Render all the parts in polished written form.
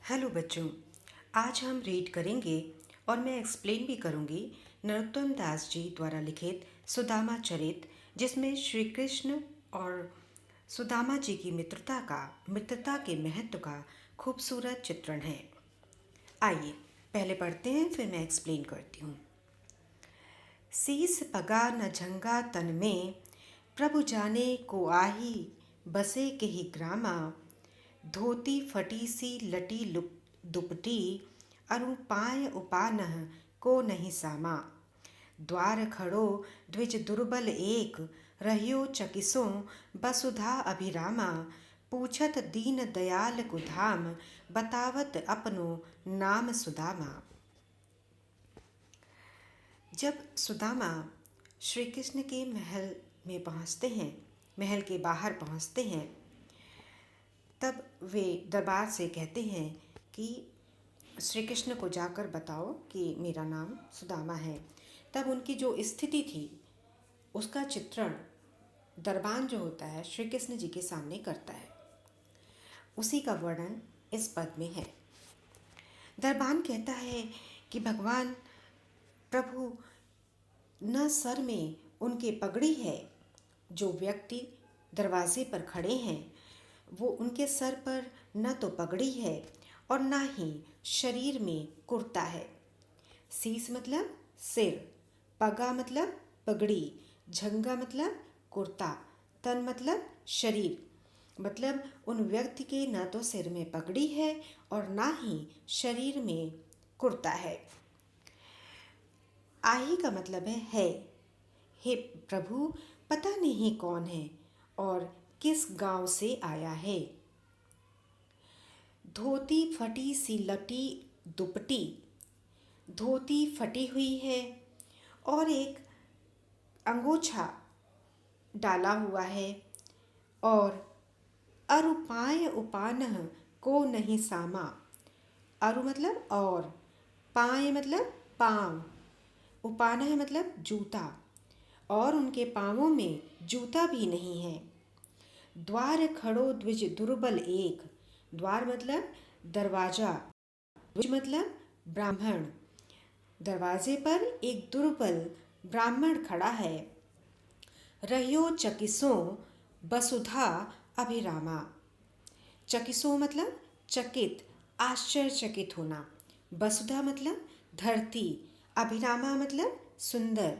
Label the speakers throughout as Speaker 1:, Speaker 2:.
Speaker 1: Hello बच्चों, आज हम रीड करेंगे और मैं एक्सप्लेन भी करूंगी नरोत्तम दास जी द्वारा लिखित सुदामा चरित, जिसमें श्री कृष्ण और सुदामा जी की मित्रता के महत्व का खूबसूरत चित्रण है। आइए पहले पढ़ते हैं, फिर मैं एक्सप्लेन करती हूँ। शीस पगा न झंगा तन में, प्रभु जाने को आही बसे के ही ग्रामा। धोती फटी सी लटी दुपटी, अरु पाय उपानह को नहीं सामा। द्वार खड़ो द्विज दुर्बल एक, रहियो चकिसों वसुधा अभिरामा। पूछत दीन दयाल को धाम, बतावत अपनो नाम सुदामा। जब सुदामा श्री कृष्ण के महल में पहुंचते हैं, महल के बाहर पहुंचते हैं, तब वे दरबार से कहते हैं कि श्री कृष्ण को जाकर बताओ कि मेरा नाम सुदामा है। तब उनकी जो स्थिति थी उसका चित्रण दरबान जो होता है श्री कृष्ण जी के सामने करता है। उसी का वर्णन इस पद में है। दरबान कहता है कि भगवान प्रभु, न सर में उनके पगड़ी है। जो व्यक्ति दरवाजे पर खड़े हैं वो उनके सर पर न तो पगड़ी है और न ही शरीर में कुर्ता है। शीस मतलब सिर, पगा मतलब पगड़ी, झंगा मतलब कुर्ता, तन मतलब शरीर। मतलब उन व्यक्ति के न तो सिर में पगड़ी है और ना ही शरीर में कुर्ता है। आही का मतलब है। हे प्रभु, पता नहीं कौन है और किस गांव से आया है। धोती फटी सी लटी दुपटी, धोती फटी हुई है और एक अंगोछा डाला हुआ है। और अरुपाय उपानह को नहीं सामा। अरु मतलब और, पाय मतलब पाँव, उपानह मतलब जूता, और उनके पाँवों में जूता भी नहीं है। द्वार खड़ो द्विज दुर्बल एक, द्वार मतलब दरवाजा, द्विज मतलब ब्राह्मण। दरवाजे पर एक दुर्बल ब्राह्मण खड़ा है। रहियो चकिसों वसुधा अभिरामा। चकिसों मतलब चकित, आश्चर्यचकित होना। वसुधा मतलब धरती, अभिरामा मतलब सुंदर।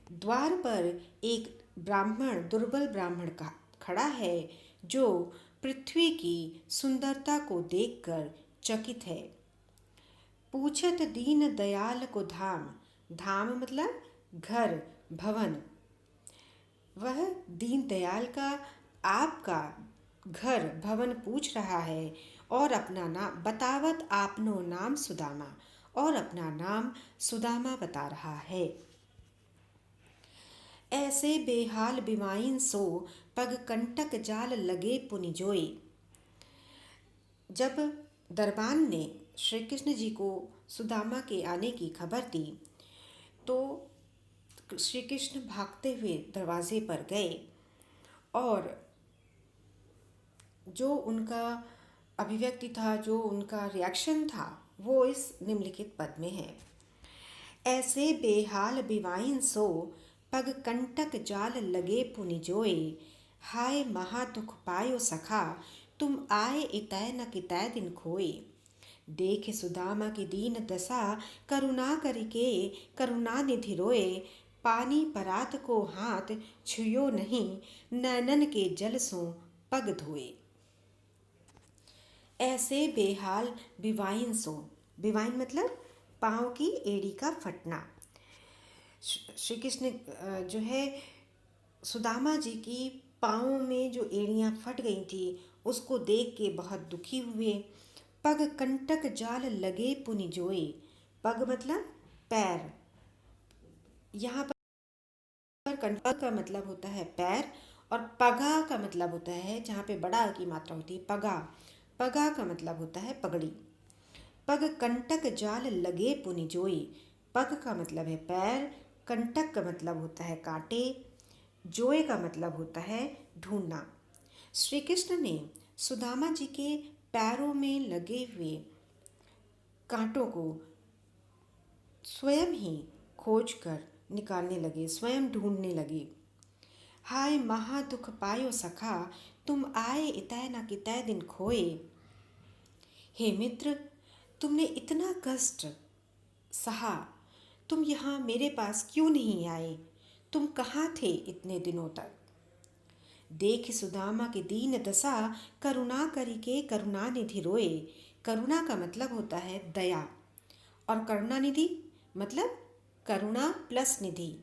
Speaker 1: द्वार पर एक ब्राह्मण, दुर्बल ब्राह्मण का खड़ा है जो पृथ्वी की सुंदरता को देखकर चकित है। पूछत दीन दयाल को धाम, धाम मतलब घर, भवन। वह दीन दयाल का, आपका घर भवन पूछ रहा है और अपना नाम बतावत आपनो नाम सुदामा, और अपना नाम सुदामा बता रहा है। ऐसे बेहाल बिमाइन सो, पग कंटक जाल लगे पुनि जोई। जब दरबान ने श्री कृष्ण जी को सुदामा के आने की खबर दी तो श्री कृष्ण भागते हुए दरवाजे पर गए और जो उनका अभिव्यक्ति था, जो उनका रिएक्शन था, वो इस निम्नलिखित पद में है। ऐसे बेहाल बिवाइन सो, पग कंटक जाल लगे पुनि जोए। हाय महा दुख पायो सखा, तुम आए इतै न कितै दिन खोए। देख सुदामा की दीन दशा, करुणा करके करुणा निधि रोए। पानी परात को हाथ छुयो नहीं, नैनन के जल सो पग धोए। ऐसे बेहाल बिवाइन सो, बिवाइन मतलब पाँव की एड़ी का फटना। श्री कृष्ण जो है सुदामा जी की पाँव में जो एड़ियाँ फट गई थी उसको देख के बहुत दुखी हुए। पग कंटक जाल लगे पुनि जोए। पग मतलब पैर, यहाँ पर कंटक का मतलब होता है पैर और पगा का मतलब होता है, जहाँ पे बड़ा की मात्रा होती है, पगा। पगा का मतलब होता है पगड़ी। पग कंटक जाल लगे पुनि जोई। पग का मतलब है पैर, कंटक का मतलब होता है कांटे, जोए का मतलब होता है ढूंढना। श्री कृष्ण ने सुदामा जी के पैरों में लगे हुए कांटों को स्वयं ही खोज कर निकालने लगे, स्वयं ढूंढने लगे। हाय महा दुख पायो सखा, तुम आए इतै न कितै दिन खोए। हे मित्र, तुमने इतना कष्ट सहा, तुम यहाँ मेरे पास क्यों नहीं आए? तुम कहाँ थे इतने दिनों तक? देख सुदामा की दीन दशा, करुणा करी के करुणा निधि रोए। करुणा का मतलब होता है दया, और करुणा निधि मतलब करुणा प्लस निधि।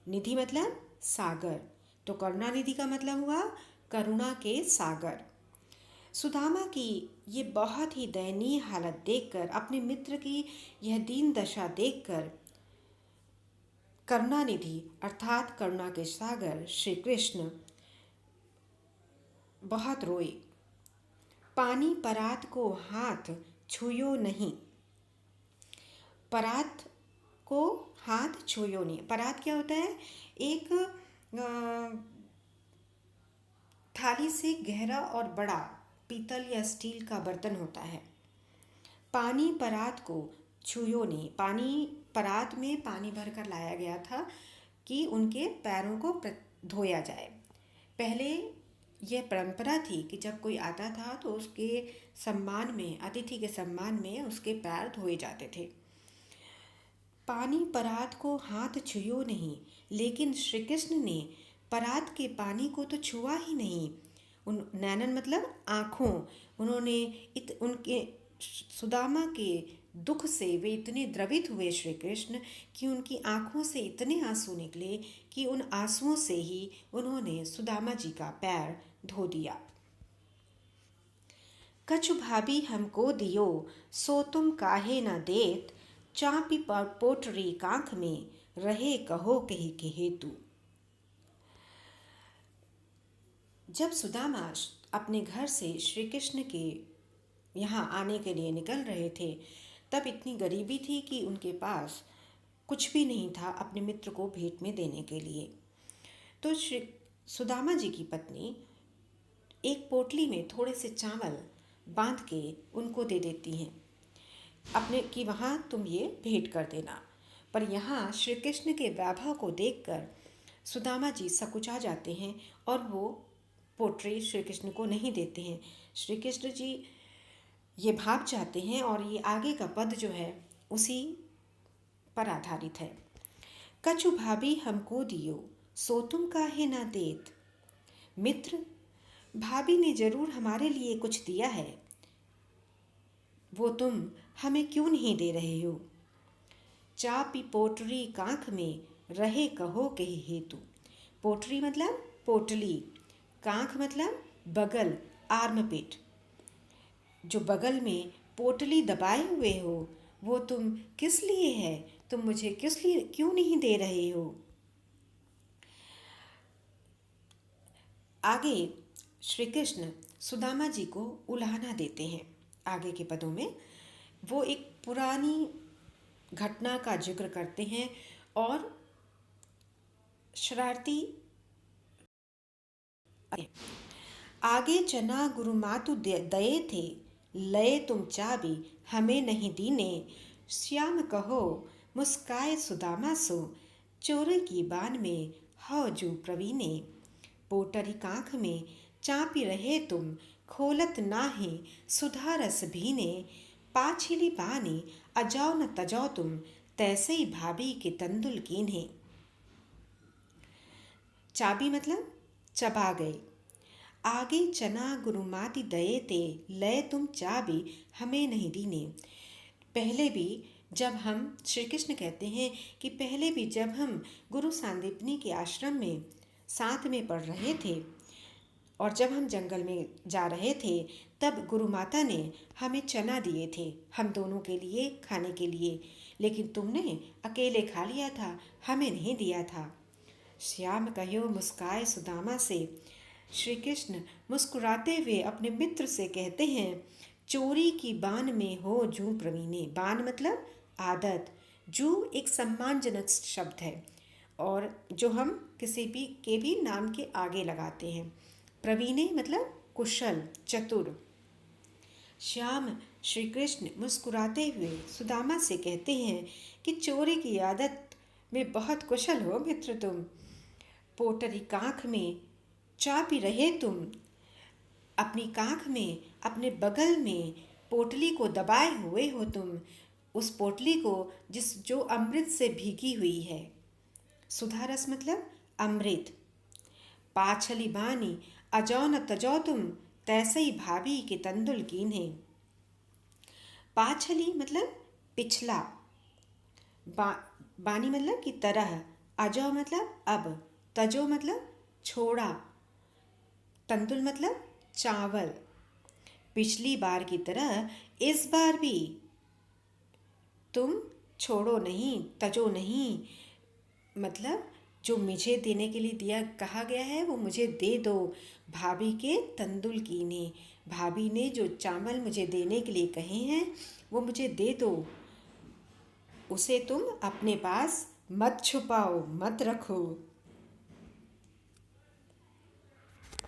Speaker 1: निधि मतलब सागर, तो करुणा निधि का मतलब हुआ करुणा के सागर। सुदामा की ये बहुत ही दयनीय हालत देखकर, अपने मित्र की यह दीन दशा देखकर, करुणानिधि अर्थात करुणा के सागर श्री कृष्ण बहुत रोए। पानी परात को हाथ छुयो नहीं। परात को हाथ छुयो नहीं। परात क्या होता है? एक थाली से गहरा और बड़ा पीतल या स्टील का बर्तन होता है। पानी परात को छुयो नहीं। पानी परात में पानी भरकर लाया गया था कि उनके पैरों को धोया जाए। पहले यह परंपरा थी कि जब कोई आता था तो उसके सम्मान में, अतिथि के सम्मान में उसके पैर धोए जाते थे। पानी परात को हाथ छुयो नहीं, लेकिन श्री कृष्ण ने परात के पानी को तो छुआ ही नहीं। उन नैनन मतलब आँखों, उन्होंने उनके सुदामा के दुख से वे इतने द्रवित हुए श्री कृष्ण कि उनकी आँखों से इतने आंसू निकले कि उन आंसुओं से ही उन्होंने सुदामा जी का पैर धो दिया। कछु भाभी हमको दियो, सो तुम काहे न देत। चापी पोटरी कांख में, रहे कहो कही के हेतु। जब सुदामा अपने घर से श्री कृष्ण के यहाँ आने के लिए निकल रहे थे, तब इतनी गरीबी थी कि उनके पास कुछ भी नहीं था अपने मित्र को भेंट में देने के लिए। तो श्री सुदामा जी की पत्नी एक पोटली में थोड़े से चावल बांध के उनको दे देती हैं, अपने कि वहाँ तुम ये भेंट कर देना। पर यहाँ श्री कृष्ण के वैभव को देखकर सुदामा जी सकुचा जाते हैं और वो पोटली श्री कृष्ण को नहीं देते हैं। श्री कृष्ण जी ये भाग जाते हैं और ये आगे का पद जो है उसी पर आधारित है। कछु भाभी हमको दियो, सो तुम काहे ना देत। मित्र, भाभी ने जरूर हमारे लिए कुछ दिया है, वो तुम हमें क्यों नहीं दे रहे हो। चापी पोटरी कांख में, रहे कहो कही हेतु। पोटरी मतलब पोटली, कांख मतलब बगल, आर्मपिट। जो बगल में पोटली दबाए हुए हो वो तुम किस लिए है? तुम मुझे किस लिए क्यों नहीं दे रहे हो? आगे श्री कृष्ण सुदामा जी को उलाहना देते हैं। आगे के पदों में वो एक पुरानी घटना का जिक्र करते हैं और शरारती आगे चना गुरु मातु दये थे, लये तुम चाबी हमें नहीं दीने। श्याम कहो मुस्काए सुदामा सो, चोर की बान में हौ जू प्रवीणे। पोटरी कांख में चापी रहे तुम, खोलत नाहे सुधा रस भीने। पाछिली बानी अजाओ न तजाओ तुम, तैसे ही भाभी के तंदुल कीन्हे। चाबी मतलब चबा गए। आगे चना गुरुमाति दये ते, लय तुम चाबी हमें नहीं दीने। पहले भी जब हम श्री कृष्ण कहते हैं कि पहले भी जब हम गुरु सांदीपनी के आश्रम में साथ में पढ़ रहे थे और जब हम जंगल में जा रहे थे, तब गुरु माता ने हमें चना दिए थे हम दोनों के लिए खाने के लिए, लेकिन तुमने अकेले खा लिया था, हमें नहीं दिया था। श्याम कहो मुस्काए सुदामा से, श्री कृष्ण मुस्कुराते हुए अपने मित्र से कहते हैं, चोरी की बान में हो जू प्रवीणे। बान मतलब आदत। जू एक सम्मानजनक शब्द है और जो हम किसी भी के भी नाम के आगे लगाते हैं। प्रवीणे मतलब कुशल, चतुर। श्याम श्री कृष्ण मुस्कुराते हुए सुदामा से कहते हैं कि चोरी की आदत में बहुत कुशल हो मित्र तुम। पोटरी कांख में चा पी रहे तुम। अपनी कांख में, अपने बगल में पोटली को दबाए हुए हो तुम। उस पोटली को जो अमृत से भीगी हुई है। सुधा रस मतलब अमृत। पाछली बानी अजौ न तजौ तुम, तैसे ही भाभी के तंदुल कीन्हे। पाछली मतलब पिछला, बानी मतलब की तरह, अजौ मतलब अब, तजो मतलब छोड़ा, तंदुल मतलब चावल। पिछली बार की तरह इस बार भी तुम छोड़ो नहीं, तजो नहीं। मतलब जो मुझे देने के लिए दिया कहा गया है वो मुझे दे दो। भाभी के तंदुल कीने, भाभी ने जो चावल मुझे देने के लिए कहे हैं वो मुझे दे दो। उसे तुम अपने पास मत छुपाओ, मत रखो।